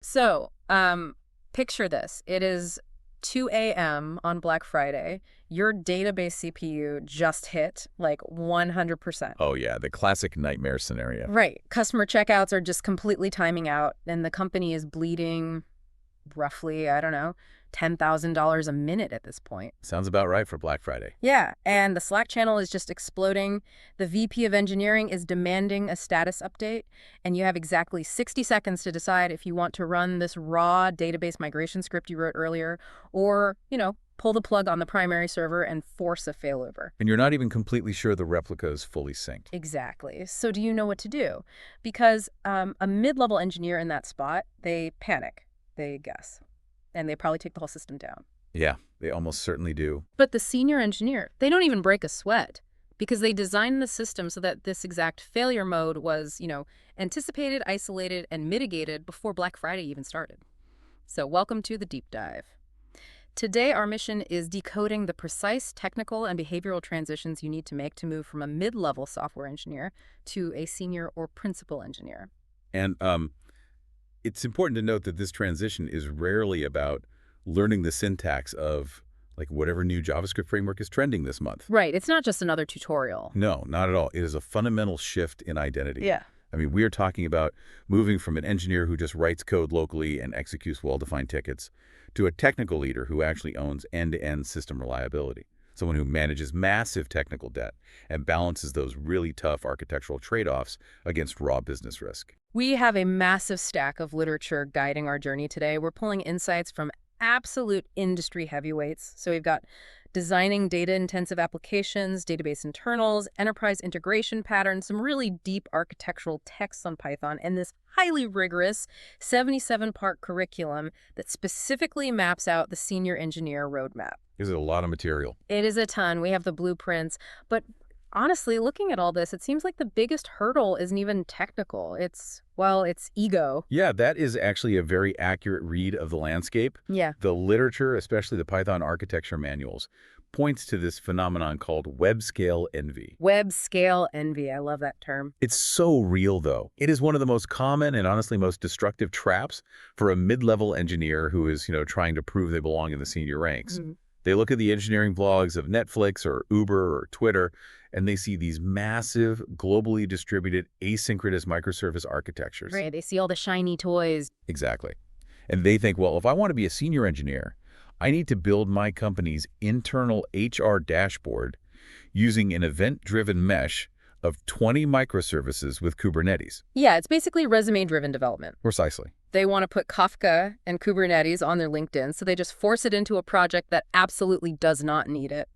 So, picture this. It is 2 a.m. on Black Friday. Your database CPU just hit like 100%. Oh yeah, the classic nightmare scenario. Right. Customer checkouts are just completely timing out, and the company is bleeding roughly, I don't know, $10,000 a minute at this point. Sounds about right for Black Friday. Yeah, and the Slack channel is just exploding. The VP of engineering is demanding a status update, and you have exactly 60 seconds to decide if you want to run this raw database migration script you wrote earlier, or, pull the plug on the primary server and force a failover. And you're not even completely sure the replica is fully synced. Exactly. So do you know what to do? Because a mid-level engineer in that spot, they panic, they guess, and they probably take the whole system down. Yeah, they almost certainly do. But the senior engineer, they don't even break a sweat because they designed the system so that this exact failure mode was, anticipated, isolated, and mitigated before Black Friday even started. So welcome to the deep dive. Today, our mission is decoding the precise technical and behavioral transitions you need to make to move from a mid-level software engineer to a senior or principal engineer. And it's important to note that this transition is rarely about learning the syntax of like whatever new JavaScript framework is trending this month. Right. It's not just another tutorial. No, not at all. It is a fundamental shift in identity. Yeah. I mean, we are talking about moving from an engineer who just writes code locally and executes well-defined tickets to a technical leader who actually owns end-to-end system reliability, someone who manages massive technical debt and balances those really tough architectural trade-offs against raw business risk. We have a massive stack of literature guiding our journey today. We're pulling insights from absolute industry heavyweights. So we've got designing data-intensive applications, database internals, enterprise integration patterns, some really deep architectural texts on Python, and this highly rigorous 77-part curriculum that specifically maps out the senior engineer roadmap. Is it a lot of material? It is a ton. We have the blueprints, but honestly, looking at all this, it seems like the biggest hurdle isn't even technical. It's ego. Yeah, that is actually a very accurate read of the landscape. Yeah. The literature, especially the Python architecture manuals, points to this phenomenon called Webscale Envy. Webscale Envy. I love that term. It's so real, though. It is one of the most common and honestly most destructive traps for a mid-level engineer who is, trying to prove they belong in the senior ranks. Mm-hmm. They look at the engineering blogs of Netflix or Uber or Twitter, and they see these massive, globally distributed, asynchronous microservice architectures. Right. They see all the shiny toys. Exactly. And they think, well, if I want to be a senior engineer, I need to build my company's internal HR dashboard using an event-driven mesh of 20 microservices with Kubernetes. Yeah, it's basically resume-driven development. Precisely. They want to put Kafka and Kubernetes on their LinkedIn, so they just force it into a project that absolutely does not need it.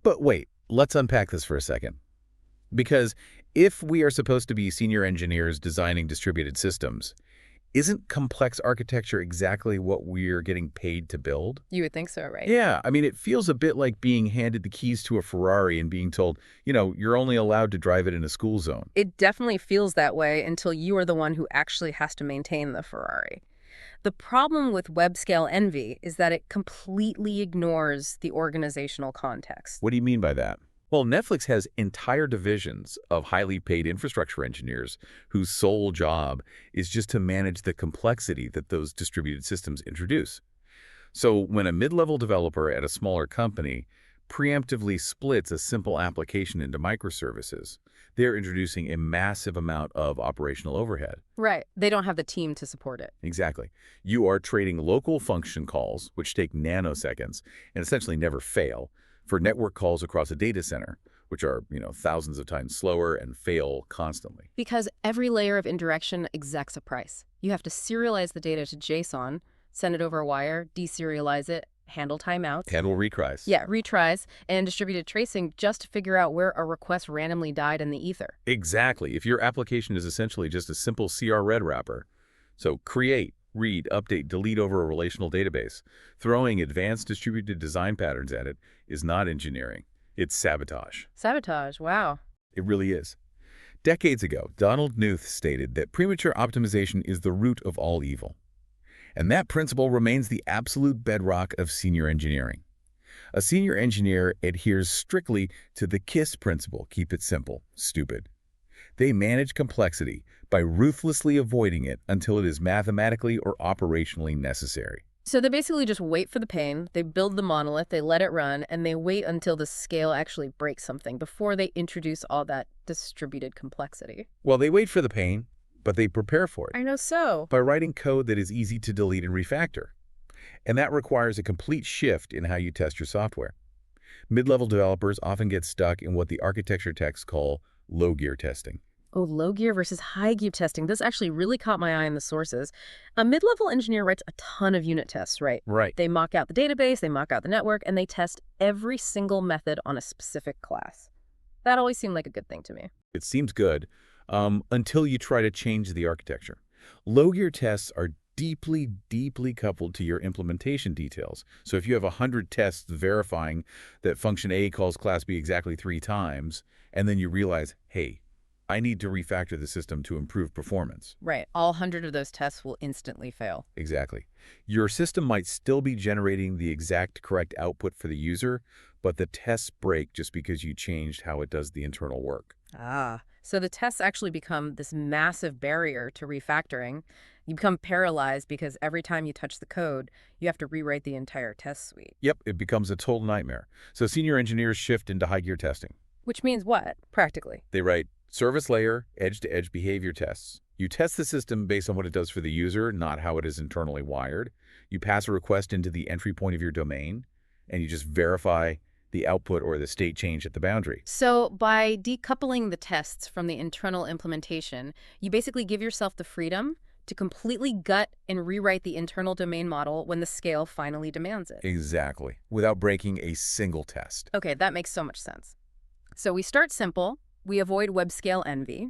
But wait, let's unpack this for a second. Because if we are supposed to be senior engineers designing distributed systems, isn't complex architecture exactly what we're getting paid to build? You would think so, right? Yeah, I mean, it feels a bit like being handed the keys to a Ferrari and being told, you're only allowed to drive it in a school zone. It definitely feels that way until you are the one who actually has to maintain the Ferrari. The problem with Webscale Envy is that it completely ignores the organizational context. What do you mean by that? Well, Netflix has entire divisions of highly paid infrastructure engineers whose sole job is just to manage the complexity that those distributed systems introduce. So when a mid-level developer at a smaller company preemptively splits a simple application into microservices, they're introducing a massive amount of operational overhead. Right. They don't have the team to support it. Exactly. You are trading local function calls, which take nanoseconds and essentially never fail, for network calls across a data center, which are, thousands of times slower and fail constantly. Because every layer of indirection exacts a price. You have to serialize the data to JSON, send it over a wire, deserialize it, handle timeouts. Handle retries. Yeah, retries, and distributed tracing just to figure out where a request randomly died in the ether. Exactly. If your application is essentially just a simple CR read wrapper, so create, read, update, delete over a relational database, throwing advanced distributed design patterns at it is not engineering. It's sabotage. Sabotage, wow. It really is. Decades ago, Donald Knuth stated that premature optimization is the root of all evil. And that principle remains the absolute bedrock of senior engineering. A senior engineer adheres strictly to the KISS principle, keep it simple, stupid. They manage complexity by ruthlessly avoiding it until it is mathematically or operationally necessary. So they basically just wait for the pain, they build the monolith, they let it run, and they wait until the scale actually breaks something before they introduce all that distributed complexity. Well, they wait for the pain, but they prepare for it I know so. by writing code that is easy to delete and refactor. And that requires a complete shift in how you test your software. Mid-level developers often get stuck in what the architecture texts call low-gear testing. Oh, low gear versus high gear testing. This actually really caught my eye in the sources. A mid-level engineer writes a ton of unit tests, right? Right. They mock out the database, they mock out the network, and they test every single method on a specific class. That always seemed like a good thing to me. It seems good until you try to change the architecture. Low-gear tests are deeply coupled to your implementation details. So if you have 100 tests verifying that function A calls class B exactly 3 times, and then you realize, hey, I need to refactor the system to improve performance. Right. All 100 of those tests will instantly fail. Exactly. Your system might still be generating the exact correct output for the user, but the tests break just because you changed how it does the internal work. Ah. So the tests actually become this massive barrier to refactoring. You become paralyzed because every time you touch the code, you have to rewrite the entire test suite. Yep, it becomes a total nightmare. So senior engineers shift into high-gear testing. Which means what, practically? They write service layer, edge-to-edge behavior tests. You test the system based on what it does for the user, not how it is internally wired. You pass a request into the entry point of your domain, and you just verify the output or the state change at the boundary. So by decoupling the tests from the internal implementation, you basically give yourself the freedom to completely gut and rewrite the internal domain model when the scale finally demands it. Exactly, without breaking a single test. Okay, that makes so much sense. So we start simple. We avoid Webscale Envy.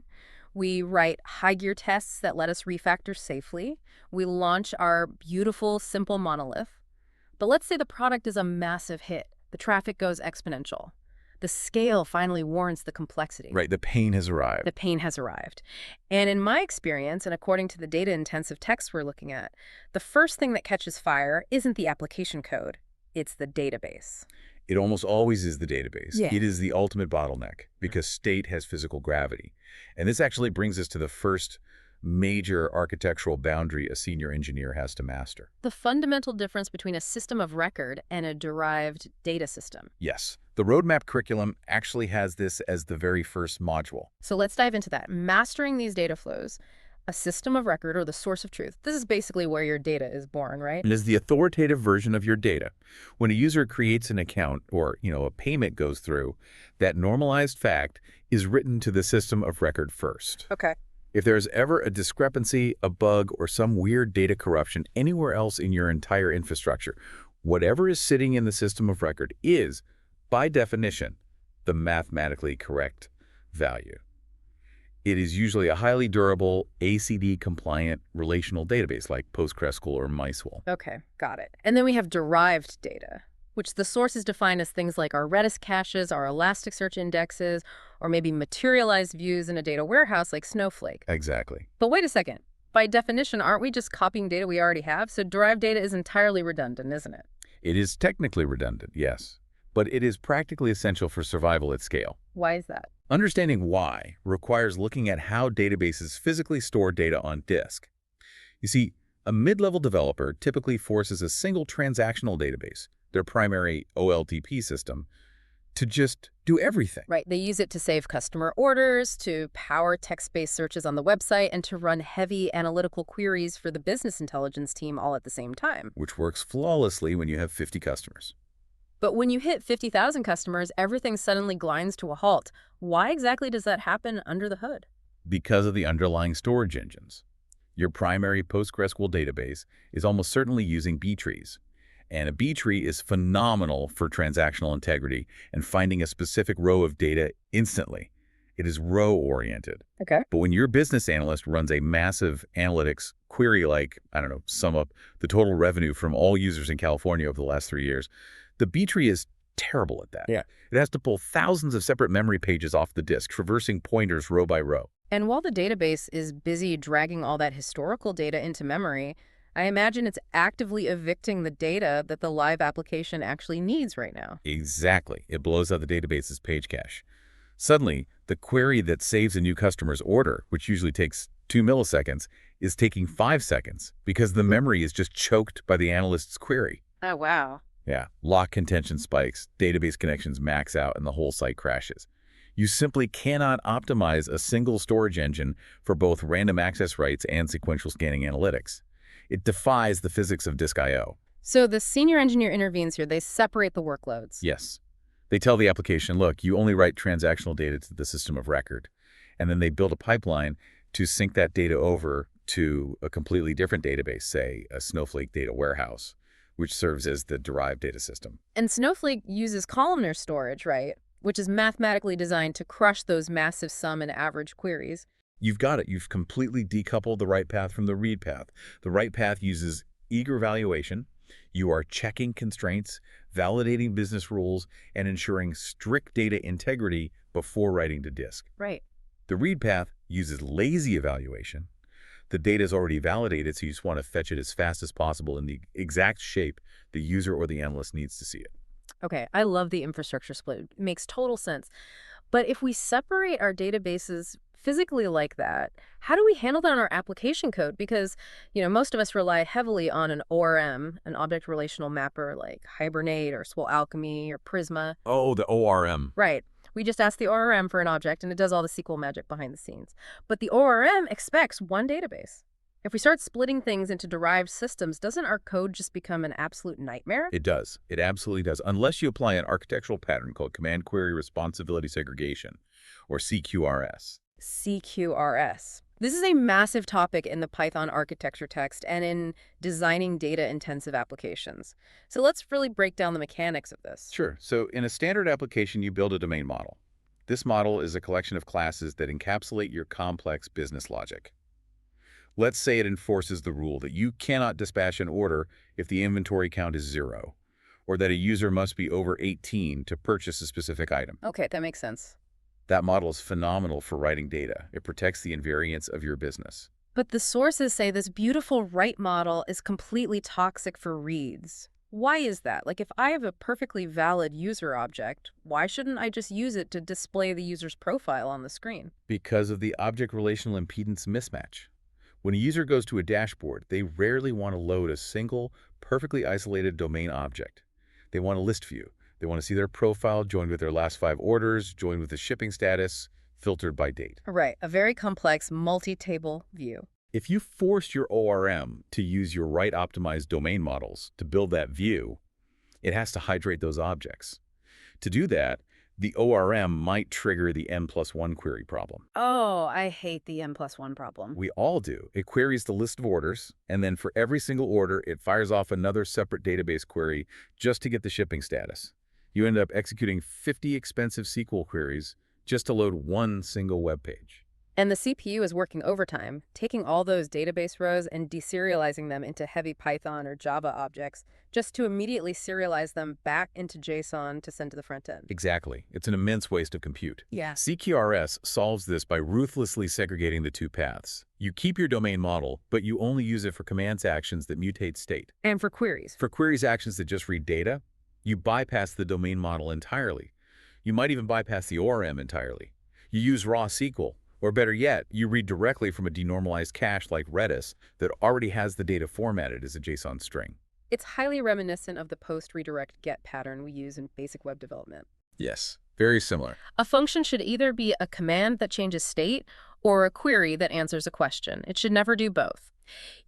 We write high-gear tests that let us refactor safely. We launch our beautiful, simple monolith. But let's say the product is a massive hit. The traffic goes exponential. The scale finally warrants the complexity. Right, the pain has arrived. The pain has arrived. And in my experience, and according to the data-intensive texts we're looking at, the first thing that catches fire isn't the application code. It's the database. It almost always is the database. Yeah. It is the ultimate bottleneck because state has physical gravity. And this actually brings us to the first major architectural boundary a senior engineer has to master. The fundamental difference between a system of record and a derived data system. Yes, the roadmap curriculum actually has this as the very first module. So let's dive into that. Mastering these data flows. A system of record, or the source of truth. This is basically where your data is born, right? It is the authoritative version of your data. When a user creates an account or, a payment goes through, that normalized fact is written to the system of record first. Okay. If there's ever a discrepancy, a bug, or some weird data corruption anywhere else in your entire infrastructure, whatever is sitting in the system of record is, by definition, the mathematically correct value. It is usually a highly durable, ACD-compliant relational database like PostgreSQL or MySQL. Okay, got it. And then we have derived data, which the source is defined as things like our Redis caches, our Elasticsearch indexes, or maybe materialized views in a data warehouse like Snowflake. Exactly. But wait a second. By definition, aren't we just copying data we already have? So derived data is entirely redundant, isn't it? It is technically redundant, yes, but it is practically essential for survival at scale. Why is that? Understanding why requires looking at how databases physically store data on disk. You see, a mid-level developer typically forces a single transactional database, their primary OLTP system, to just do everything. Right. They use it to save customer orders, to power text-based searches on the website, and to run heavy analytical queries for the business intelligence team all at the same time. Which works flawlessly when you have 50 customers. But when you hit 50,000 customers, everything suddenly grinds to a halt. Why exactly does that happen under the hood? Because of the underlying storage engines. Your primary PostgreSQL database is almost certainly using B trees. And a B tree is phenomenal for transactional integrity and finding a specific row of data instantly. It is row-oriented. Okay. But when your business analyst runs a massive analytics query like, sum up the total revenue from all users in California over the last 3 years, the B tree is terrible at that. Yeah. It has to pull thousands of separate memory pages off the disk, traversing pointers row by row. And while the database is busy dragging all that historical data into memory, I imagine it's actively evicting the data that the live application actually needs right now. Exactly. It blows out the database's page cache. Suddenly, The query that saves a new customer's order, which usually takes 2 milliseconds, is taking 5 seconds because the memory is just choked by the analyst's query. Oh, wow. Yeah, lock contention spikes, database connections max out, and the whole site crashes. You simply cannot optimize a single storage engine for both random access writes and sequential scanning analytics. It defies the physics of disk I/O. So the senior engineer intervenes here. They separate the workloads. Yes. They tell the application, look, you only write transactional data to the system of record. And then they build a pipeline to sync that data over to a completely different database, say a Snowflake data warehouse, which serves as the derived data system. And Snowflake uses columnar storage, right? Which is mathematically designed to crush those massive sum and average queries. You've got it. You've completely decoupled the write path from the read path. The write path uses eager valuation. You are checking constraints, validating business rules, and ensuring strict data integrity before writing to disk. Right. The read path uses lazy evaluation. The data is already validated, so you just want to fetch it as fast as possible in the exact shape the user or the analyst needs to see it. Okay, I love the infrastructure split. It makes total sense. But if we separate our databases physically like that, how do we handle that in our application code? Because, most of us rely heavily on an ORM, an object relational mapper like Hibernate or Swell Alchemy or Prisma. Oh, the ORM. Right. We just ask the ORM for an object, and it does all the SQL magic behind the scenes. But the ORM expects one database. If we start splitting things into derived systems, doesn't our code just become an absolute nightmare? It does. It absolutely does, unless you apply an architectural pattern called Command Query Responsibility Segregation, or CQRS. CQRS. This is a massive topic in the Python architecture text and in designing data-intensive applications. So let's really break down the mechanics of this. Sure. So in a standard application, you build a domain model. This model is a collection of classes that encapsulate your complex business logic. Let's say it enforces the rule that you cannot dispatch an order if the inventory count is 0, or that a user must be over 18 to purchase a specific item. Okay, that makes sense. That model is phenomenal for writing data. It protects the invariance of your business. But the sources say this beautiful write model is completely toxic for reads. Why is that? Like, if I have a perfectly valid user object, why shouldn't I just use it to display the user's profile on the screen? Because of the object relational impedance mismatch. When a user goes to a dashboard, they rarely want to load a single, perfectly isolated domain object. They want a list view. They want to see their profile joined with their last 5 orders, joined with the shipping status, filtered by date. Right, a very complex multi-table view. If you forced your ORM to use your right-optimized domain models to build that view, it has to hydrate those objects. To do that, the ORM might trigger the N+1 query problem. Oh, I hate the N+1 problem. We all do. It queries the list of orders, and then for every single order, it fires off another separate database query just to get the shipping status. You end up executing 50 expensive SQL queries just to load one single web page. And the CPU is working overtime, taking all those database rows and deserializing them into heavy Python or Java objects just to immediately serialize them back into JSON to send to the front end. Exactly. It's an immense waste of compute. Yeah. CQRS solves this by ruthlessly segregating the two paths. You keep your domain model, but you only use it for commands actions that mutate state. And for queries. For queries actions that just read data, you bypass the domain model entirely. You might even bypass the ORM entirely. You use raw SQL. Or better yet, you read directly from a denormalized cache like Redis that already has the data formatted as a JSON string. It's highly reminiscent of the post-redirect get pattern we use in basic web development. Yes, very similar. A function should either be a command that changes state or a query that answers a question. It should never do both.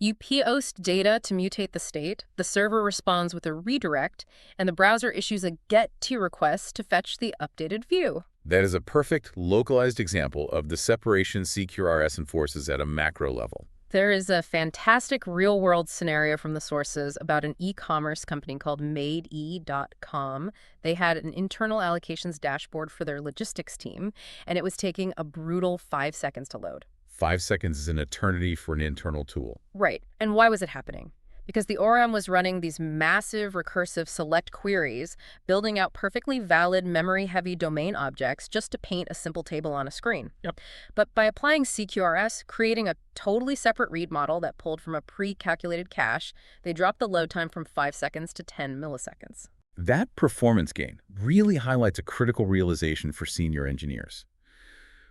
You post data to mutate the state, the server responds with a redirect, and the browser issues a get-to request to fetch the updated view. That is a perfect localized example of the separation CQRS enforces at a macro level. There is a fantastic real-world scenario from the sources about an e-commerce company called MadeE.com. They had an internal allocations dashboard for their logistics team, and it was taking a brutal 5 seconds to load. 5 seconds is an eternity for an internal tool. Right. And why was it happening? Because the ORM was running these massive recursive select queries, building out perfectly valid memory-heavy domain objects just to paint a simple table on a screen. Yep. But by applying CQRS, creating a totally separate read model that pulled from a pre-calculated cache, they dropped the load time from 5 seconds to 10 milliseconds. That performance gain really highlights a critical realization for senior engineers.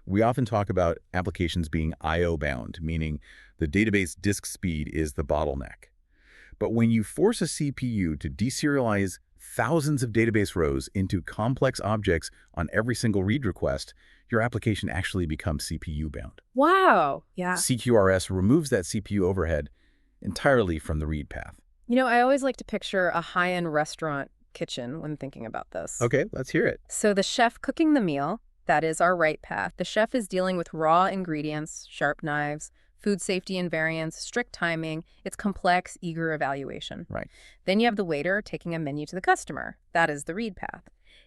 We often talk about applications being I/O bound, meaning the database disk speed is the bottleneck. But when you force a CPU to deserialize thousands of database rows into complex objects on every single read request, your application actually becomes CPU bound. Wow. Yeah. CQRS removes that CPU overhead entirely from the read path. I always like to picture a high-end restaurant kitchen when thinking about this. Okay, let's hear it. So the chef cooking the meal, that is our write path. The chef is dealing with raw ingredients, sharp knives, food safety invariance, strict timing. It's complex, eager evaluation. Right. Then you have the waiter taking a menu to the customer. That is the read path.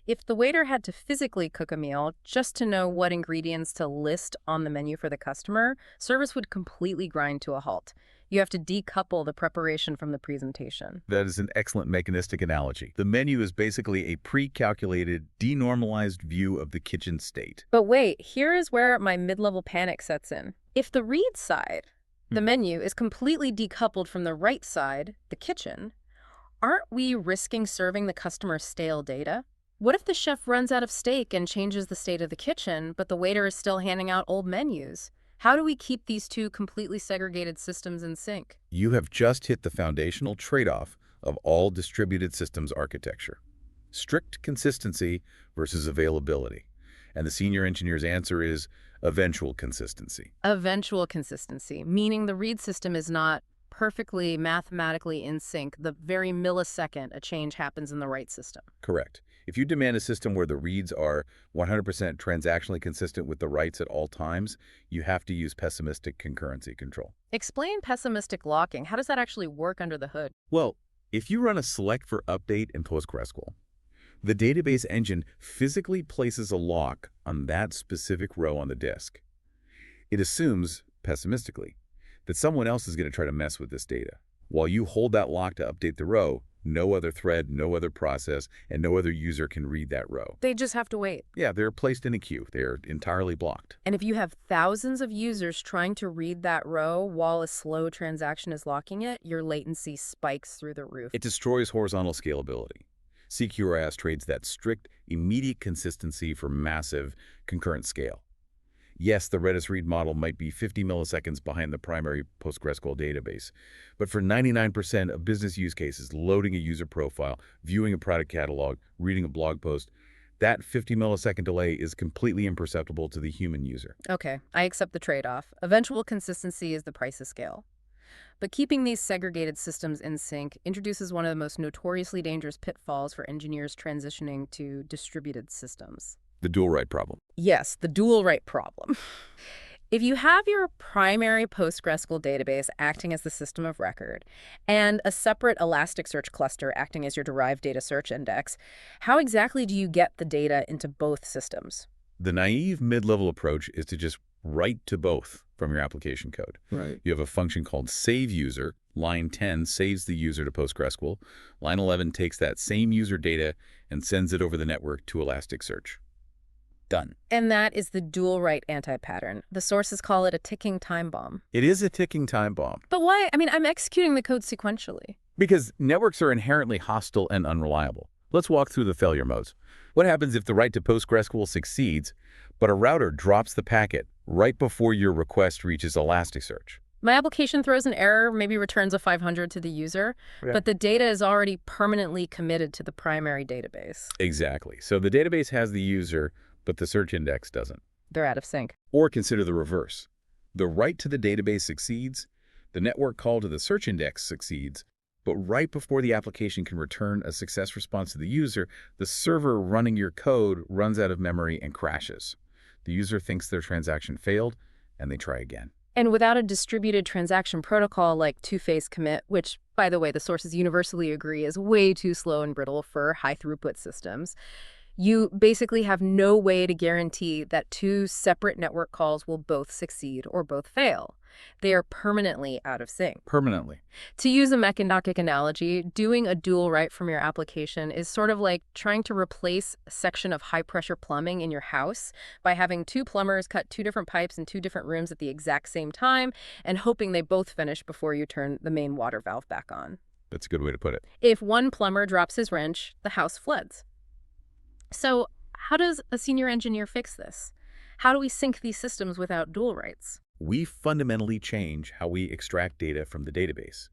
If the waiter had to physically cook a meal just to know what ingredients to list on the menu for the customer, service would completely grind to a halt. You have to decouple the preparation from the presentation. That is an excellent mechanistic analogy. The menu is basically a pre-calculated, denormalized view of the kitchen state. But wait, here is where my mid-level panic sets in. If the read side, the menu, is completely decoupled from the write side, the kitchen, aren't we risking serving the customer stale data? What if the chef runs out of steak and changes the state of the kitchen, but the waiter is still handing out old menus? How do we keep these two completely segregated systems in sync? You have just hit the foundational trade-off of all distributed systems architecture. Strict consistency versus availability. And the senior engineer's answer is eventual consistency. Eventual consistency, meaning the read system is not perfectly mathematically in sync the very millisecond a change happens in the write system. Correct. If you demand a system where the reads are 100% transactionally consistent with the writes at all times, you have to use pessimistic concurrency control. Explain pessimistic locking. How does that actually work under the hood? Well, if you run a select for update in PostgreSQL, the database engine physically places a lock on that specific row on the disk. It assumes, pessimistically, that someone else is going to try to mess with this data. While you hold that lock to update the row, no other thread, no other process, and no other user can read that row. They just have to wait. Yeah, they're placed in a queue. They're entirely blocked. And if you have thousands of users trying to read that row while a slow transaction is locking it, your latency spikes through the roof. It destroys horizontal scalability. CQRS trades that strict, immediate consistency for massive, concurrent scale. Yes, the Redis read model might be 50 milliseconds behind the primary PostgreSQL database, but for 99% of business use cases, loading a user profile, viewing a product catalog, reading a blog post, that 50 millisecond delay is completely imperceptible to the human user. Okay, I accept the trade-off. Eventual consistency is the price of scale. But keeping these segregated systems in sync introduces one of the most notoriously dangerous pitfalls for engineers transitioning to distributed systems. The dual write problem. Yes, the dual write problem. If you have your primary PostgreSQL database acting as the system of record and a separate Elasticsearch cluster acting as your derived data search index, how exactly do you get the data into both systems? The naive mid-level approach is to just write to both from your application code. Right. You have a function called saveUser. Line 10 saves the user to PostgreSQL. Line 11 takes that same user data and sends it over the network to Elasticsearch. Done. And that is the dual write anti-pattern. The sources call it a ticking time bomb. It is a ticking time bomb. But why? I mean, I'm executing the code sequentially. Because networks are inherently hostile and unreliable. Let's walk through the failure modes. What happens if the write to PostgreSQL succeeds, but a router drops the packet right before your request reaches Elasticsearch? My application throws an error, maybe returns a 500 to the user, but the data is already permanently committed to the primary database. Exactly. So the database has the user, but the search index doesn't. They're out of sync. Or consider the reverse. The write to the database succeeds, the network call to the search index succeeds, but right before the application can return a success response to the user, the server running your code runs out of memory and crashes. The user thinks their transaction failed, and they try again. And without a distributed transaction protocol like two-phase commit, which, by the way, the sources universally agree is way too slow and brittle for high-throughput systems, you basically have no way to guarantee that two separate network calls will both succeed or both fail. They are permanently out of sync. Permanently. To use a mechanistic analogy, doing a dual write from your application is sort of like trying to replace a section of high-pressure plumbing in your house by having two plumbers cut two different pipes in two different rooms at the exact same time and hoping they both finish before you turn the main water valve back on. That's a good way to put it. If one plumber drops his wrench, the house floods. So how does a senior engineer fix this? How do we sync these systems without dual writes? We fundamentally change how we extract data from the database.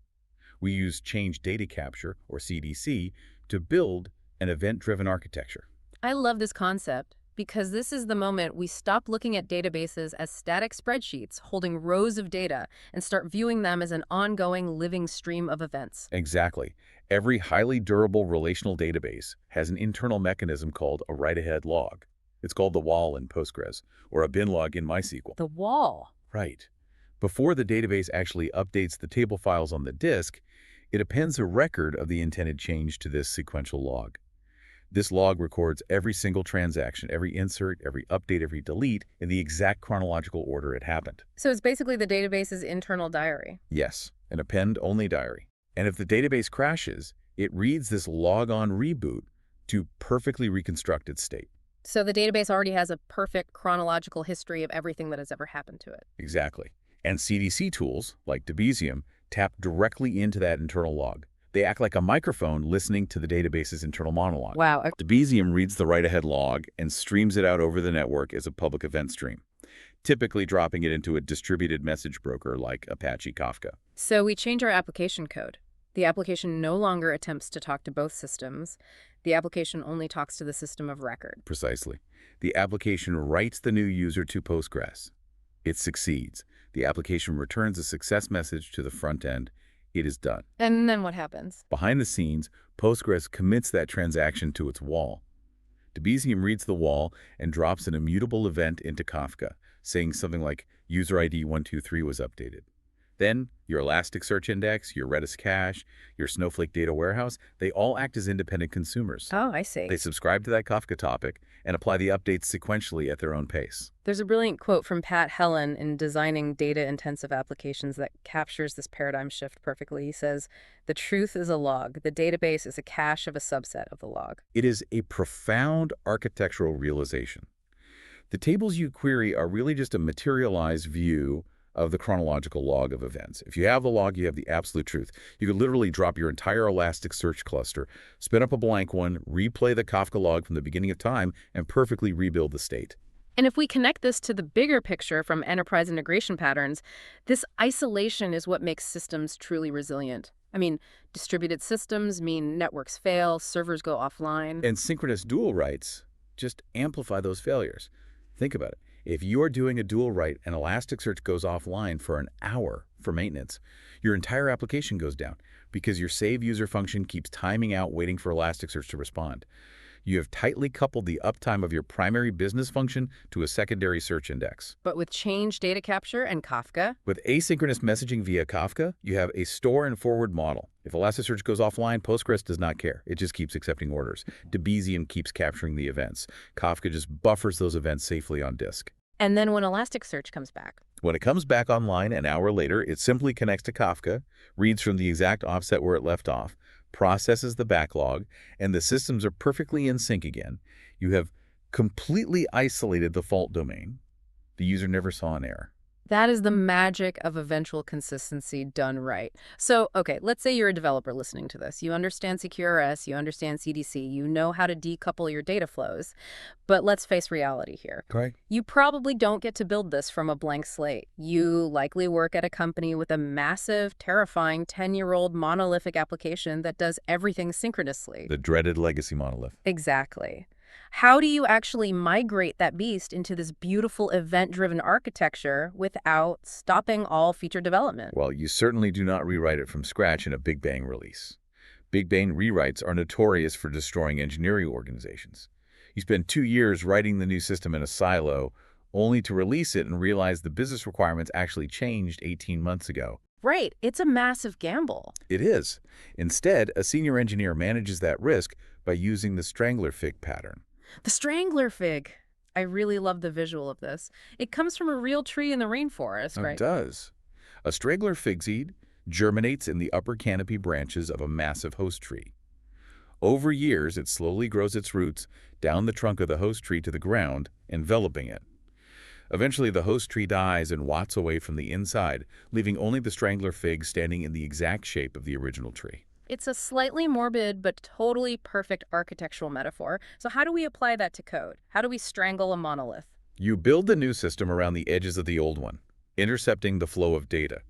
We use change data capture, or CDC, to build an event-driven architecture. I love this concept because this is the moment we stop looking at databases as static spreadsheets holding rows of data and start viewing them as an ongoing living stream of events. Exactly. Every highly durable relational database has an internal mechanism called a write-ahead log. It's called the wall in Postgres, or a bin log in MySQL. The wall. Right. Before the database actually updates the table files on the disk, it appends a record of the intended change to this sequential log. This log records every single transaction, every insert, every update, every delete in the exact chronological order it happened. So it's basically the database's internal diary. Yes, an append-only diary. And if the database crashes, it reads this log-on reboot to perfectly reconstruct its state. So the database already has a perfect chronological history of everything that has ever happened to it. Exactly. And CDC tools, like Debezium, tap directly into that internal log. They act like a microphone listening to the database's internal monologue. Wow. Debezium reads the write-ahead log and streams it out over the network as a public event stream, typically dropping it into a distributed message broker like Apache Kafka. So we change our application code. The application no longer attempts to talk to both systems. The application only talks to the system of record. Precisely. The application writes the new user to Postgres. It succeeds. The application returns a success message to the front end. It is done. And then what happens? Behind the scenes, Postgres commits that transaction to its wall. Debezium reads the wall and drops an immutable event into Kafka, saying something like user ID 123 was updated. Then, your Elasticsearch index, your Redis cache, your Snowflake data warehouse, they all act as independent consumers. Oh, I see. They subscribe to that Kafka topic and apply the updates sequentially at their own pace. There's a brilliant quote from Pat Hellen in Designing Data-Intensive Applications that captures this paradigm shift perfectly. He says, "The truth is a log. The database is a cache of a subset of the log." It is a profound architectural realization. The tables you query are really just a materialized view of the chronological log of events. If you have the log, you have the absolute truth. You could literally drop your entire Elasticsearch cluster, spin up a blank one, replay the Kafka log from the beginning of time, and perfectly rebuild the state. And if we connect this to the bigger picture from enterprise integration patterns, this isolation is what makes systems truly resilient. I mean, distributed systems mean networks fail, servers go offline. And synchronous dual writes just amplify those failures. Think about it. If you're doing a dual write and Elasticsearch goes offline for an hour for maintenance, your entire application goes down because your save user function keeps timing out waiting for Elasticsearch to respond. You have tightly coupled the uptime of your primary business function to a secondary search index. But with change data capture and Kafka, With asynchronous messaging via Kafka, you have a store and forward model. If Elasticsearch goes offline, Postgres does not care. It just keeps accepting orders. Debezium keeps capturing the events. Kafka just buffers those events safely on disk. and then when Elasticsearch comes back. When it comes back online an hour later, it simply connects to Kafka, reads from the exact offset where it left off, processes the backlog, and the systems are perfectly in sync again. You have completely isolated the fault domain. The user never saw an error. That is the magic of eventual consistency done right. So, okay, let's say you're a developer listening to this. You understand CQRS, you understand CDC, you know how to decouple your data flows. But let's face reality here. Correct. You probably don't get to build this from a blank slate. You likely work at a company with a massive, terrifying 10-year-old monolithic application that does everything synchronously. The dreaded legacy monolith. Exactly. How do you actually migrate that beast into this beautiful event-driven architecture without stopping all feature development? Well, you certainly do not rewrite it from scratch in a Big Bang release. Big Bang rewrites are notorious for destroying engineering organizations. You spend 2 years writing the new system in a silo, only to release it and realize the business requirements actually changed 18 months ago. Right. It's a massive gamble. It is. Instead, a senior engineer manages that risk by using the strangler fig pattern. The strangler fig. I really love the visual of this. It comes from a real tree in the rainforest, It right? does. A strangler fig seed germinates in the upper canopy branches of a massive host tree. Over years, it slowly grows its roots down the trunk of the host tree to the ground, enveloping it. Eventually, the host tree dies and rots away from the inside, leaving only the strangler fig standing in the exact shape of the original tree. It's a slightly morbid but totally perfect architectural metaphor. So how do we apply that to code? How do we strangle a monolith? You build the new system around the edges of the old one, intercepting the flow of data.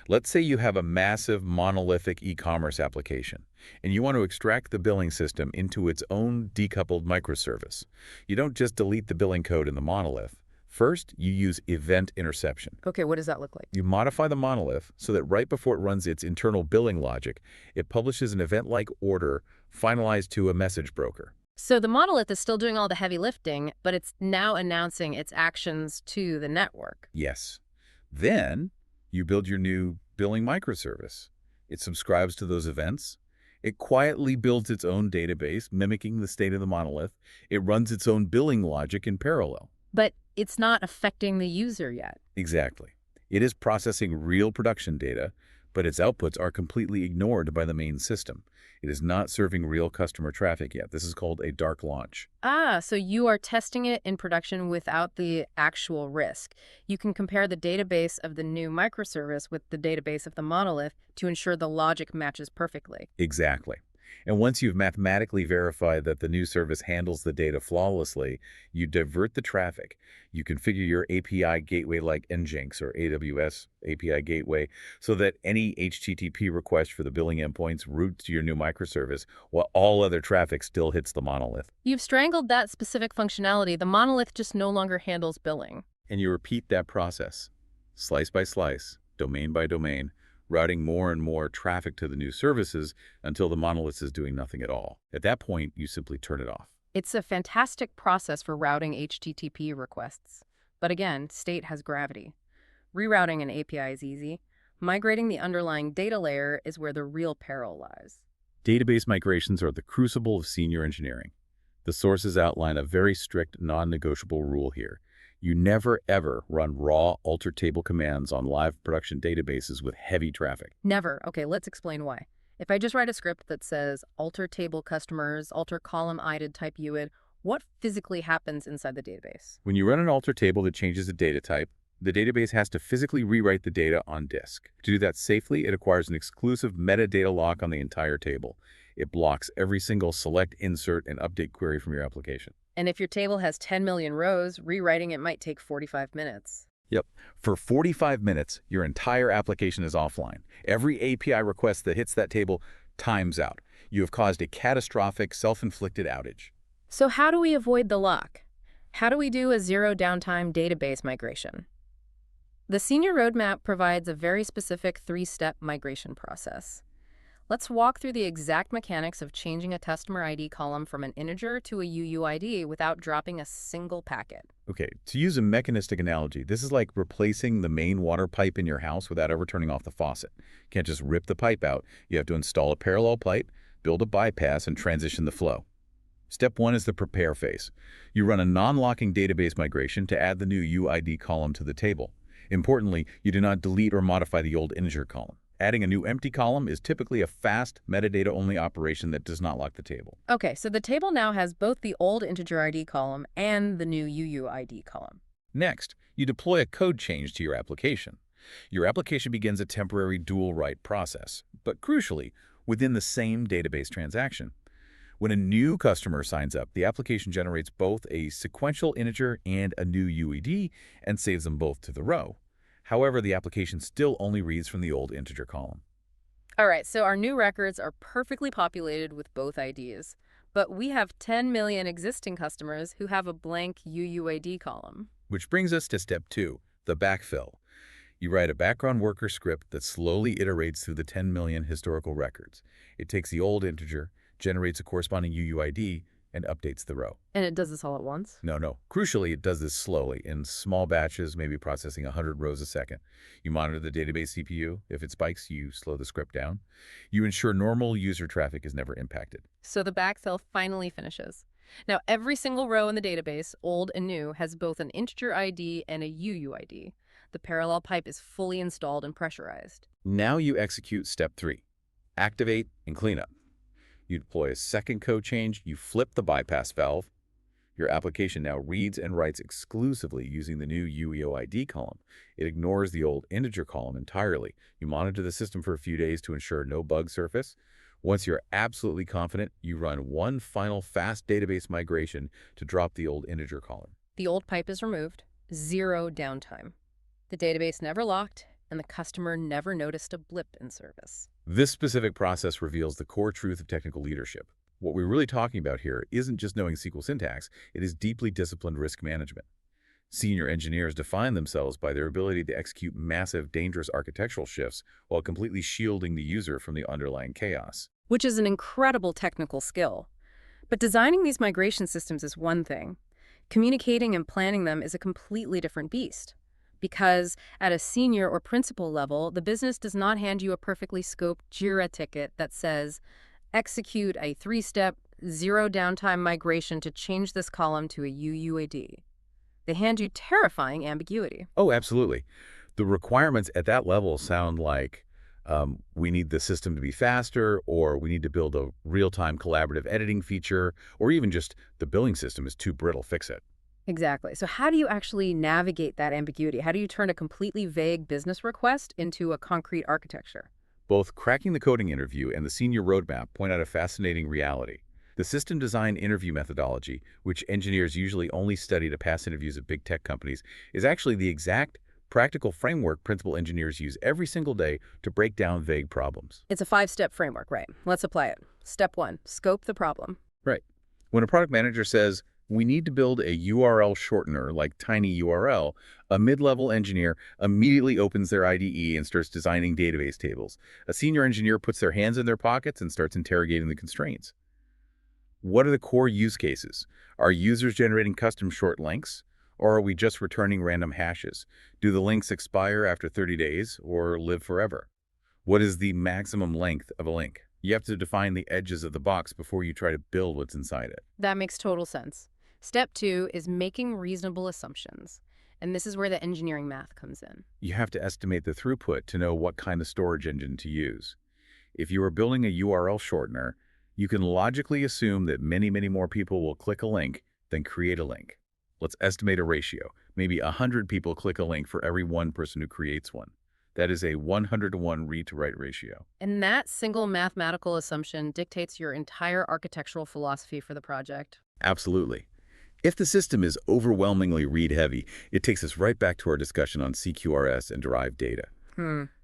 Let's say you have a massive monolithic e-commerce application, and you want to extract the billing system into its own decoupled microservice. You don't just delete the billing code in the monolith. First, you use event interception. Okay, what does that look like? You modify the monolith so that right before it runs its internal billing logic, it publishes an event-like order finalized to a message broker. So the monolith is still doing all the heavy lifting, but it's now announcing its actions to the network. Yes. Then, you build your new billing microservice. It subscribes to those events. It quietly builds its own database, mimicking the state of the monolith. It runs its own billing logic in parallel. But it's not affecting the user yet. Exactly. It is processing real production data, but its outputs are completely ignored by the main system. It is not serving real customer traffic yet. This is called a dark launch. Ah, so you are testing it in production without the actual risk. You can compare the database of the new microservice with the database of the monolith to ensure the logic matches perfectly. Exactly. And once you've mathematically verified that the new service handles the data flawlessly, you divert the traffic. You configure your API gateway like Nginx or AWS API gateway so that any HTTP request for the billing endpoints routes to your new microservice while all other traffic still hits the monolith. You've strangled that specific functionality. The monolith just no longer handles billing. And you repeat that process, slice by slice, domain by domain, routing more and more traffic to the new services until the monolith is doing nothing at all. At that point, you simply turn it off. It's a fantastic process for routing HTTP requests. But again, state has gravity. Rerouting an API is easy. Migrating the underlying data layer is where the real peril lies. Database migrations are the crucible of senior engineering. The sources outline a very strict, non-negotiable rule here. You never, ever run raw alter table commands on live production databases with heavy traffic. Never. Okay, let's explain why. If I just write a script that says alter table customers, alter column IDed type UID, what physically happens inside the database? When you run an alter table that changes the data type, the database has to physically rewrite the data on disk. To do that safely, it acquires an exclusive metadata lock on the entire table. It blocks every single select, insert, and update query from your application. And if your table has 10 million rows, rewriting it might take 45 minutes. Yep. For 45 minutes, your entire application is offline. Every API request that hits that table times out. You have caused a catastrophic, self-inflicted outage. So how do we avoid the lock? How do we do a zero downtime database migration? The senior roadmap provides a very specific 3-step migration process. Let's walk through the exact mechanics of changing a customer ID column from an integer to a UUID without dropping a single packet. Okay, to use a mechanistic analogy, this is like replacing the main water pipe in your house without ever turning off the faucet. You can't just rip the pipe out. You have to install a parallel pipe, build a bypass, and transition the flow. Step 1 is the prepare phase. You run a non-locking database migration to add the new UID column to the table. Importantly, you do not delete or modify the old integer column. Adding a new empty column is typically a fast, metadata-only operation that does not lock the table. Okay, so the table now has both the old integer ID column and the new UUID column. Next, you deploy a code change to your application. Your application begins a temporary dual-write process, but crucially, within the same database transaction. When a new customer signs up, the application generates both a sequential integer and a new UID and saves them both to the row. However, the application still only reads from the old integer column. All right, so our new records are perfectly populated with both IDs, but we have 10 million existing customers who have a blank UUID column. Which brings us to step 2, the backfill. You write a background worker script that slowly iterates through the 10 million historical records. It takes the old integer, generates a corresponding UUID, and updates the row. And it does this all at once? No. Crucially, it does this slowly, in small batches, maybe processing 100 rows a second. You monitor the database CPU. If it spikes, you slow the script down. You ensure normal user traffic is never impacted. So the backfill finally finishes. Now, every single row in the database, old and new, has both an integer ID and a UUID. The parallel pipe is fully installed and pressurized. Now you execute step 3, activate and clean up. You deploy a second code change, you flip the bypass valve. Your application now reads and writes exclusively using the new UUID column. It ignores the old integer column entirely. You monitor the system for a few days to ensure no bugs surface. Once you're absolutely confident, you run one final fast database migration to drop the old integer column. The old pipe is removed, zero downtime. The database never locked, and the customer never noticed a blip in service. This specific process reveals the core truth of technical leadership. What we're really talking about here isn't just knowing SQL syntax, it is deeply disciplined risk management. Senior engineers define themselves by their ability to execute massive, dangerous architectural shifts while completely shielding the user from the underlying chaos. Which is an incredible technical skill. But designing these migration systems is one thing. Communicating and planning them is a completely different beast. Because at a senior or principal level, the business does not hand you a perfectly scoped JIRA ticket that says, execute a 3-step, zero downtime migration to change this column to a UUAD. They hand you terrifying ambiguity. Oh, absolutely. The requirements at that level sound like we need the system to be faster, or we need to build a real-time collaborative editing feature, or even just the billing system is too brittle, fix it. Exactly. So how do you actually navigate that ambiguity? How do you turn a completely vague business request into a concrete architecture? Both Cracking the Coding interview and the Senior Roadmap point out a fascinating reality. The system design interview methodology, which engineers usually only study to pass interviews at big tech companies, is actually the exact practical framework principal engineers use every single day to break down vague problems. It's a 5-step framework, right? Let's apply it. Step 1, scope the problem. Right. When a product manager says, we need to build a URL shortener like tinyURL, a mid-level engineer immediately opens their IDE and starts designing database tables. A senior engineer puts their hands in their pockets and starts interrogating the constraints. What are the core use cases? Are users generating custom short links? Or are we just returning random hashes? Do the links expire after 30 days or live forever? What is the maximum length of a link? You have to define the edges of the box before you try to build what's inside it. That makes total sense. Step 2 is making reasonable assumptions. And this is where the engineering math comes in. You have to estimate the throughput to know what kind of storage engine to use. If you are building a URL shortener, you can logically assume that many more people will click a link than create a link. Let's estimate a ratio. Maybe 100 people click a link for every one person who creates one. That is a 100-to-1 read-to-write ratio. And that single mathematical assumption dictates your entire architectural philosophy for the project. Absolutely. If the system is overwhelmingly read-heavy, it takes us right back to our discussion on CQRS and derived data.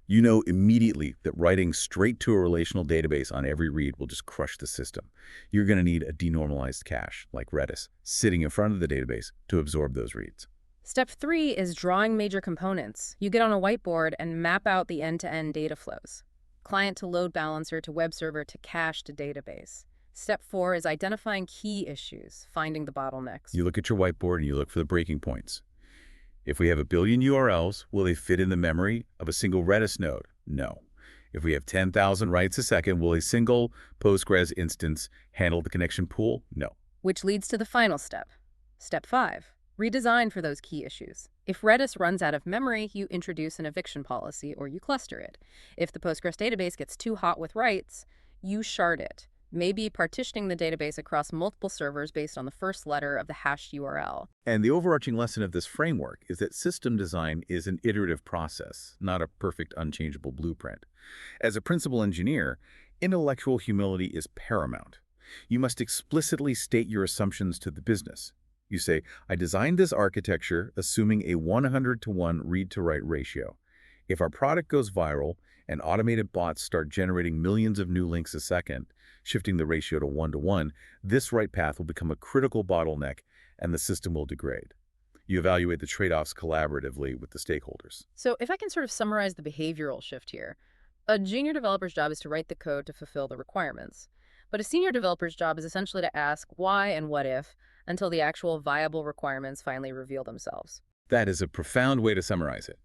You know immediately that writing straight to a relational database on every read will just crush the system. You're going to need a denormalized cache, like Redis, sitting in front of the database to absorb those reads. Step 3 is drawing major components. You get on a whiteboard and map out the end-to-end data flows. Client to load balancer to web server to cache to database. Step 4 is identifying key issues, finding the bottlenecks. You look at your whiteboard and you look for the breaking points. If we have 1 billion URLs, will they fit in the memory of a single Redis node? No. If we have 10,000 writes a second, will a single Postgres instance handle the connection pool? No. Which leads to the final step. Step 5, redesign for those key issues. If Redis runs out of memory, you introduce an eviction policy or you cluster it. If the Postgres database gets too hot with writes, you shard it. Maybe partitioning the database across multiple servers based on the first letter of the hashed URL. And the overarching lesson of this framework is that system design is an iterative process, not a perfect, unchangeable blueprint. As a principal engineer, intellectual humility is paramount. You must explicitly state your assumptions to the business. You say, I designed this architecture assuming a 100-to-1 read-to-write ratio. If our product goes viral and automated bots start generating millions of new links a second, shifting the ratio to 1-to-1, this write path will become a critical bottleneck and the system will degrade. You evaluate the trade-offs collaboratively with the stakeholders. So if I can sort of summarize the behavioral shift here, a junior developer's job is to write the code to fulfill the requirements. But a senior developer's job is essentially to ask why and what if until the actual viable requirements finally reveal themselves. That is a profound way to summarize it.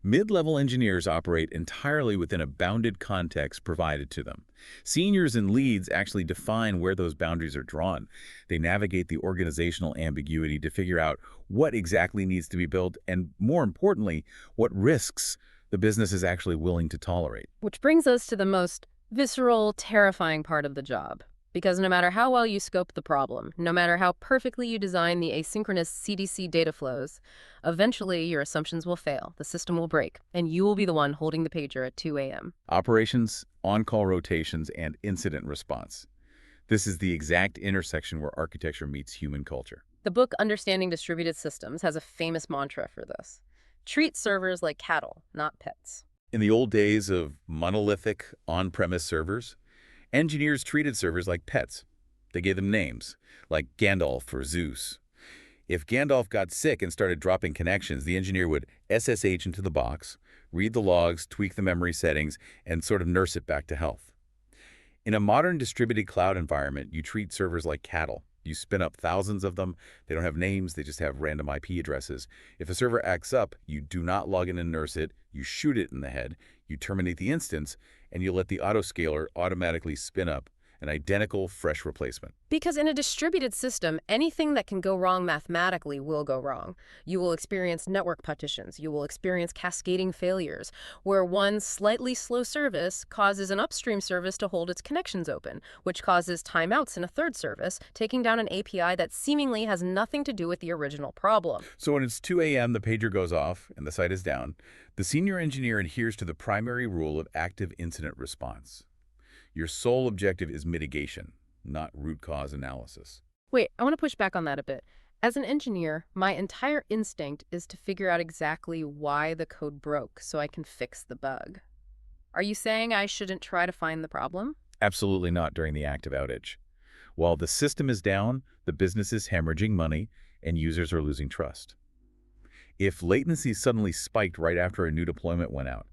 Mid-level engineers operate entirely within a bounded context provided to them. Seniors and leads actually define where those boundaries are drawn. They navigate the organizational ambiguity to figure out what exactly needs to be built and, more importantly, what risks the business is actually willing to tolerate. Which brings us to the most visceral, terrifying part of the job. Because no matter how well you scope the problem, no matter how perfectly you design the asynchronous CDC data flows, eventually your assumptions will fail, the system will break, and you will be the one holding the pager at 2 a.m. Operations, on-call rotations, and incident response. This is the exact intersection where architecture meets human culture. The book Understanding Distributed Systems has a famous mantra for this. Treat servers like cattle, not pets. In the old days of monolithic on-premise servers, engineers treated servers like pets. They gave them names, like Gandalf or Zeus. If Gandalf got sick and started dropping connections, the engineer would SSH into the box, read the logs, tweak the memory settings, and sort of nurse it back to health. In a modern distributed cloud environment, you treat servers like cattle. You spin up thousands of them. They don't have names. They just have random IP addresses. If a server acts up, you do not log in and nurse it. You shoot it in the head. You terminate the instance, and you let the autoscaler automatically spin up an identical, fresh replacement. Because in a distributed system, anything that can go wrong mathematically will go wrong. You will experience network partitions. You will experience cascading failures, where one slightly slow service causes an upstream service to hold its connections open, which causes timeouts in a third service, taking down an API that seemingly has nothing to do with the original problem. So when it's 2 a.m., the pager goes off and the site is down, the senior engineer adheres to the primary rule of active incident response. Your sole objective is mitigation, not root cause analysis. Wait, I want to push back on that a bit. As an engineer, my entire instinct is to figure out exactly why the code broke so I can fix the bug. Are you saying I shouldn't try to find the problem? Absolutely not during the active outage. While the system is down, the business is hemorrhaging money and users are losing trust. If latency suddenly spiked right after a new deployment went out,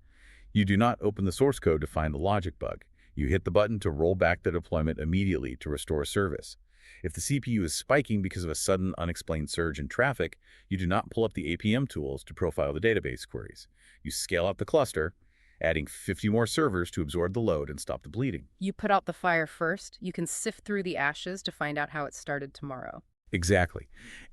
you do not open the source code to find the logic bug. You hit the button to roll back the deployment immediately to restore service. If the CPU is spiking because of a sudden unexplained surge in traffic, you do not pull up the APM tools to profile the database queries. You scale out the cluster, adding 50 more servers to absorb the load and stop the bleeding. You put out the fire first. You can sift through the ashes to find out how it started tomorrow. Exactly.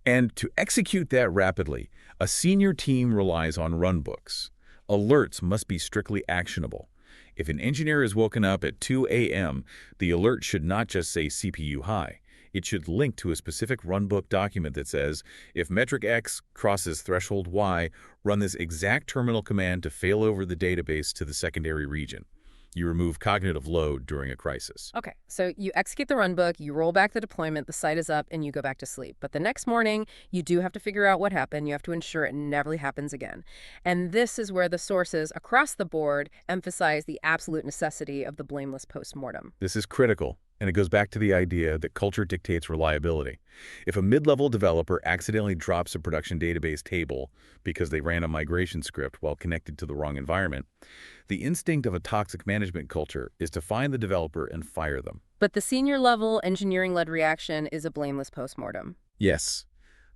And to execute that rapidly, a senior team relies on runbooks. Alerts must be strictly actionable. If an engineer is woken up at 2 a.m., the alert should not just say CPU high. It should link to a specific runbook document that says, if metric X crosses threshold Y, run this exact terminal command to fail over the database to the secondary region. You remove cognitive load during a crisis. Okay, so you execute the runbook, you roll back the deployment, the site is up, and you go back to sleep. But the next morning, you do have to figure out what happened. You have to ensure it never happens again. And this is where the sources across the board emphasize the absolute necessity of the blameless postmortem. This is critical, and it goes back to the idea that culture dictates reliability. If a mid-level developer accidentally drops a production database table because they ran a migration script while connected to the wrong environment, the instinct of a toxic management culture is to find the developer and fire them. But the senior-level engineering-led reaction is a blameless postmortem. Yes.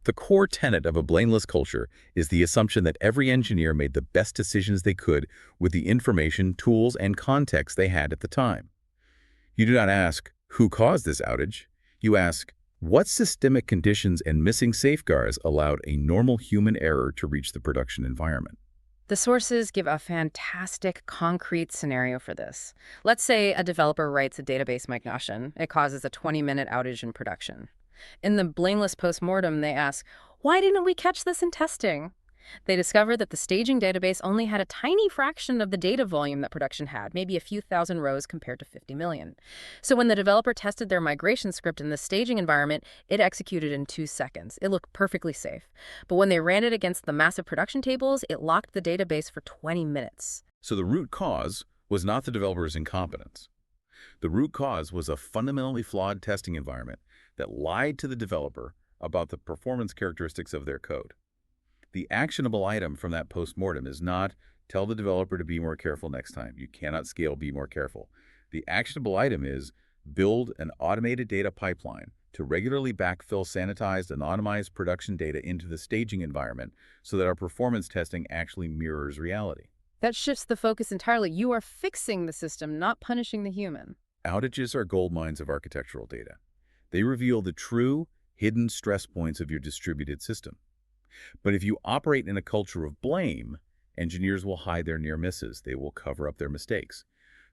The core tenet of a blameless culture is the assumption that every engineer made the best decisions they could with the information, tools, and context they had at the time. You do not ask, who caused this outage? You ask, what systemic conditions and missing safeguards allowed a normal human error to reach the production environment? The sources give a fantastic, concrete scenario for this. Let's say a developer writes a database migration. It causes a 20-minute outage in production. In the blameless postmortem, they ask, why didn't we catch this in testing? They discover that the staging database only had a tiny fraction of the data volume that production had, maybe a few thousand rows compared to 50 million. So when the developer tested their migration script in the staging environment, it executed in 2 seconds. It looked perfectly safe. But when they ran it against the massive production tables, it locked the database for 20 minutes. So the root cause was not the developer's incompetence. The root cause was a fundamentally flawed testing environment that lied to the developer about the performance characteristics of their code. The actionable item from that postmortem is not, tell the developer to be more careful next time. You cannot scale, be more careful. The actionable item is, build an automated data pipeline to regularly backfill sanitized, anonymized production data into the staging environment so that our performance testing actually mirrors reality. That shifts the focus entirely. You are fixing the system, not punishing the human. Outages are gold mines of architectural data. They reveal the true, hidden stress points of your distributed system. But if you operate in a culture of blame, engineers will hide their near misses. They will cover up their mistakes.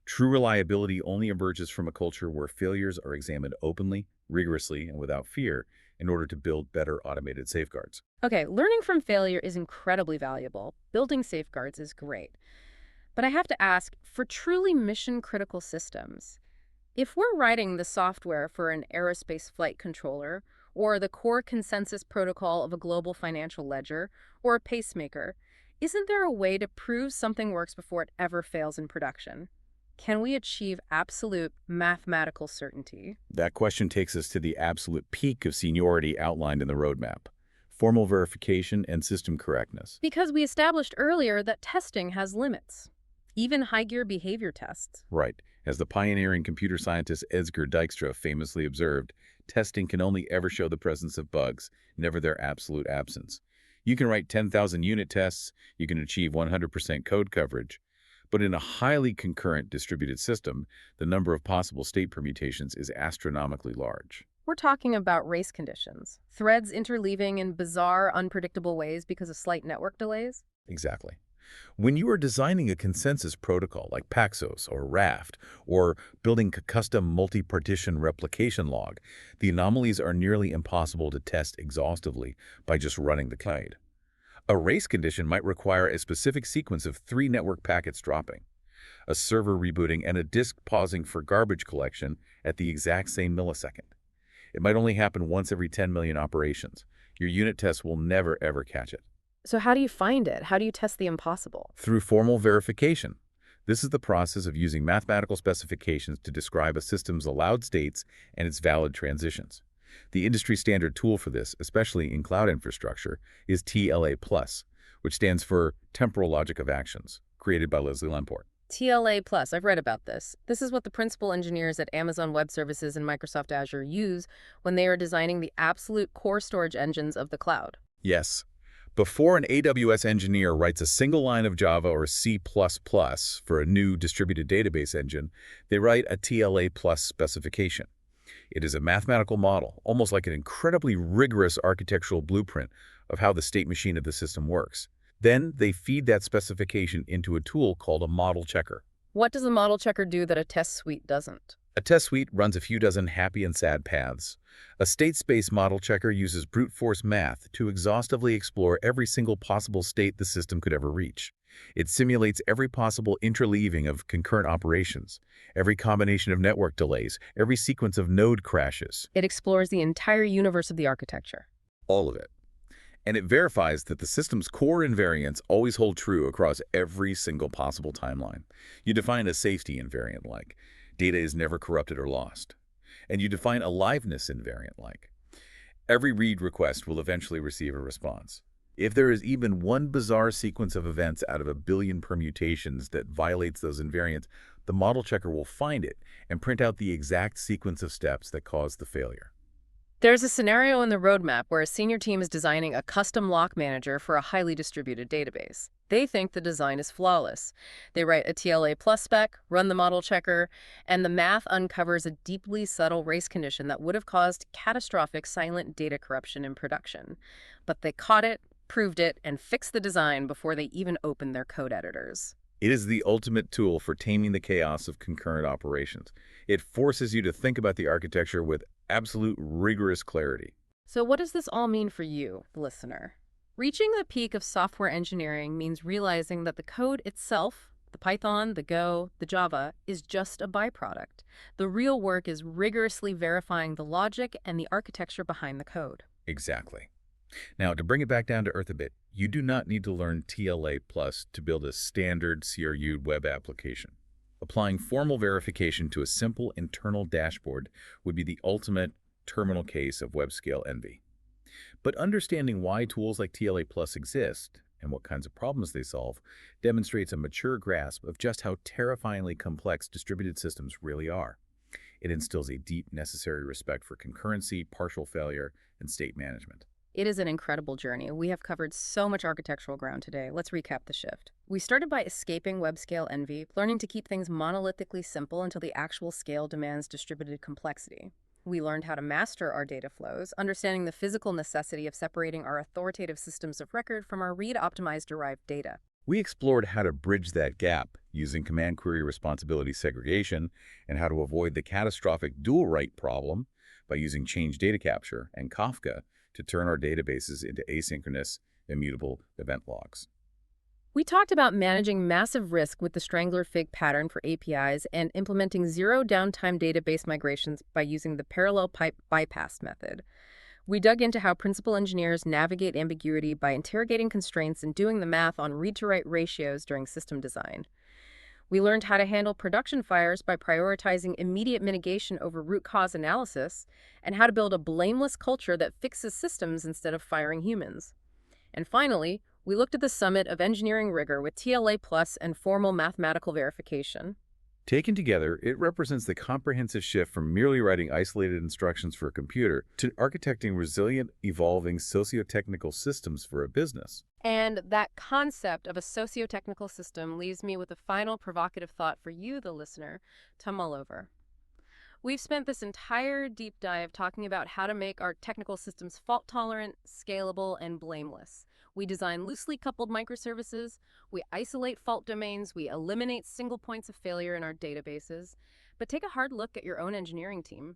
True reliability only emerges from a culture where failures are examined openly, rigorously, and without fear in order to build better automated safeguards. Okay, learning from failure is incredibly valuable. Building safeguards is great. But I have to ask, for truly mission-critical systems, if we're writing the software for an aerospace flight controller, or the core consensus protocol of a global financial ledger, or a pacemaker, isn't there a way to prove something works before it ever fails in production? Can we achieve absolute mathematical certainty? That question takes us to the absolute peak of seniority outlined in the roadmap: formal verification and system correctness. Because we established earlier that testing has limits, even high-gear behavior tests. Right. As the pioneering computer scientist Edsger Dijkstra famously observed, testing can only ever show the presence of bugs, never their absolute absence. You can write 10,000 unit tests, you can achieve 100% code coverage, but in a highly concurrent distributed system, the number of possible state permutations is astronomically large. We're talking about race conditions, threads interleaving in bizarre, unpredictable ways because of slight network delays. Exactly. When you are designing a consensus protocol like Paxos or Raft, or building a custom multi-partition replication log, the anomalies are nearly impossible to test exhaustively by just running the code. A race condition might require a specific sequence of 3 network packets dropping, a server rebooting, and a disk pausing for garbage collection at the exact same millisecond. It might only happen once every 10 million operations. Your unit tests will never, ever catch it. So how do you find it? How do you test the impossible? Through formal verification. This is the process of using mathematical specifications to describe a system's allowed states and its valid transitions. The industry standard tool for this, especially in cloud infrastructure, is TLA+, which stands for Temporal Logic of Actions, created by Leslie Lamport. TLA plus, I've read about this. This is what the principal engineers at Amazon Web Services and Microsoft Azure use when they are designing the absolute core storage engines of the cloud. Yes. Before an AWS engineer writes a single line of Java or C++ for a new distributed database engine, they write a TLA+ specification. It is a mathematical model, almost like an incredibly rigorous architectural blueprint of how the state machine of the system works. Then they feed that specification into a tool called a model checker. What does a model checker do that a test suite doesn't? A test suite runs a few dozen happy and sad paths. A state space model checker uses brute force math to exhaustively explore every single possible state the system could ever reach. It simulates every possible interleaving of concurrent operations, every combination of network delays, every sequence of node crashes. It explores the entire universe of the architecture. All of it. And it verifies that the system's core invariants always hold true across every single possible timeline. You define a safety invariant like data is never corrupted or lost. And you define a liveness invariant like every read request will eventually receive a response. If there is even one bizarre sequence of events out of a billion permutations that violates those invariants, the model checker will find it and print out the exact sequence of steps that caused the failure. There's a scenario in the roadmap where a senior team is designing a custom lock manager for a highly distributed database. They think the design is flawless. They write a TLA plus spec, run the model checker, and the math uncovers a deeply subtle race condition that would have caused catastrophic silent data corruption in production. But they caught it, proved it, and fixed the design before they even opened their code editors. It is the ultimate tool for taming the chaos of concurrent operations. It forces you to think about the architecture with absolute rigorous clarity. So what does this all mean for you, the listener? Reaching the peak of software engineering means realizing that the code itself, the Python, the Go, the Java, is just a byproduct. The real work is rigorously verifying the logic and the architecture behind the code. Exactly. Now, to bring it back down to earth a bit, you do not need to learn TLA Plus to build a standard CRU web application. Applying formal verification to a simple internal dashboard would be the ultimate terminal case of Webscale Envy. But understanding why tools like TLA Plus exist and what kinds of problems they solve demonstrates a mature grasp of just how terrifyingly complex distributed systems really are. It instills a deep, necessary respect for concurrency, partial failure, and state management. It is an incredible journey. We have covered so much architectural ground today. Let's recap the shift. We started by escaping Webscale Envy, learning to keep things monolithically simple until the actual scale demands distributed complexity. We learned how to master our data flows, understanding the physical necessity of separating our authoritative systems of record from our read-optimized derived data. We explored how to bridge that gap using command query responsibility segregation and how to avoid the catastrophic dual write problem by using change data capture and Kafka to turn our databases into asynchronous, immutable event logs. We talked about managing massive risk with the Strangler Fig pattern for APIs and implementing zero downtime database migrations by using the parallel pipe bypass method. We dug into how principal engineers navigate ambiguity by interrogating constraints and doing the math on read-to-write ratios during system design. We learned how to handle production fires by prioritizing immediate mitigation over root cause analysis, and how to build a blameless culture that fixes systems instead of firing humans. And finally, we looked at the summit of engineering rigor with TLA plus and formal mathematical verification. Taken together, it represents the comprehensive shift from merely writing isolated instructions for a computer to architecting resilient, evolving socio-technical systems for a business. And that concept of a socio-technical system leaves me with a final provocative thought for you, the listener, to mull over. We've spent this entire deep dive talking about how to make our technical systems fault-tolerant, scalable, and blameless. We design loosely coupled microservices, we isolate fault domains, we eliminate single points of failure in our databases. But take a hard look at your own engineering team.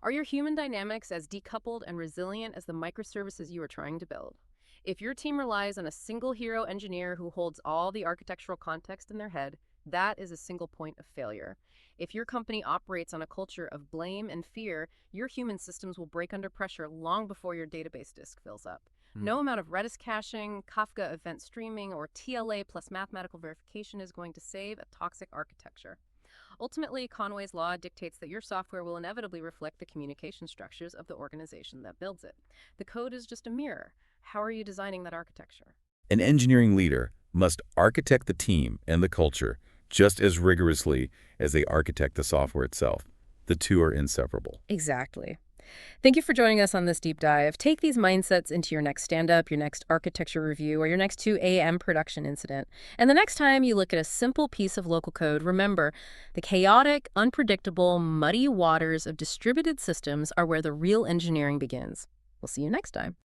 Are your human dynamics as decoupled and resilient as the microservices you are trying to build? If your team relies on a single hero engineer who holds all the architectural context in their head, that is a single point of failure. If your company operates on a culture of blame and fear, your human systems will break under pressure long before your database disk fills up. No amount of Redis caching, Kafka event streaming, or TLA plus mathematical verification is going to save a toxic architecture. Ultimately, Conway's law dictates that your software will inevitably reflect the communication structures of the organization that builds it. The code is just a mirror. How are you designing that architecture? An engineering leader must architect the team and the culture just as rigorously as they architect the software itself. The two are inseparable. Exactly. Thank you for joining us on this deep dive. Take these mindsets into your next stand-up, your next architecture review, or your next 2 a.m. production incident. And the next time you look at a simple piece of local code, remember, the chaotic, unpredictable, muddy waters of distributed systems are where the real engineering begins. We'll see you next time.